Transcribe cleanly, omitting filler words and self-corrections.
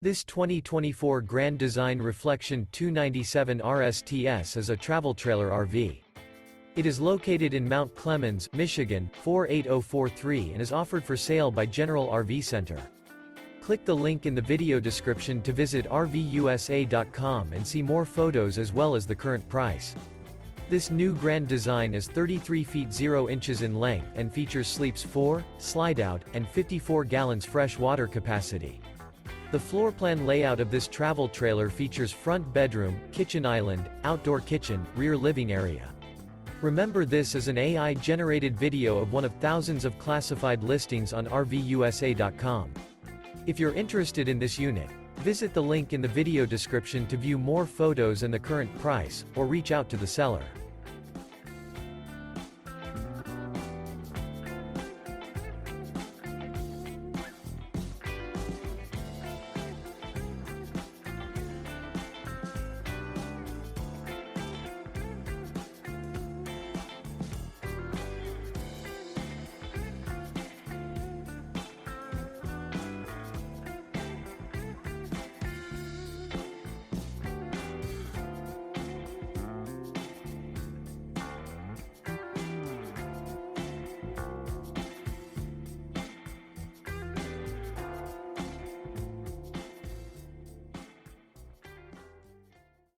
This 2024 Grand Design Reflection 297 RSTS is a travel trailer RV. It is located in Mount Clemens, Michigan, 48043 and is offered for sale by General RV Center. Click the link in the video description to visit RVUSA.com and see more photos as well as the current price. This new Grand Design is 33 feet 0 inches in length and features sleeps 4, slide-out, and 54 gallons fresh water capacity. The floor plan layout of this travel trailer features front bedroom, kitchen island, outdoor kitchen, rear living area. Remember, this is an AI-generated video of one of thousands of classified listings on RVUSA.com. If you're interested in this unit, visit the link in the video description to view more photos and the current price, or reach out to the seller.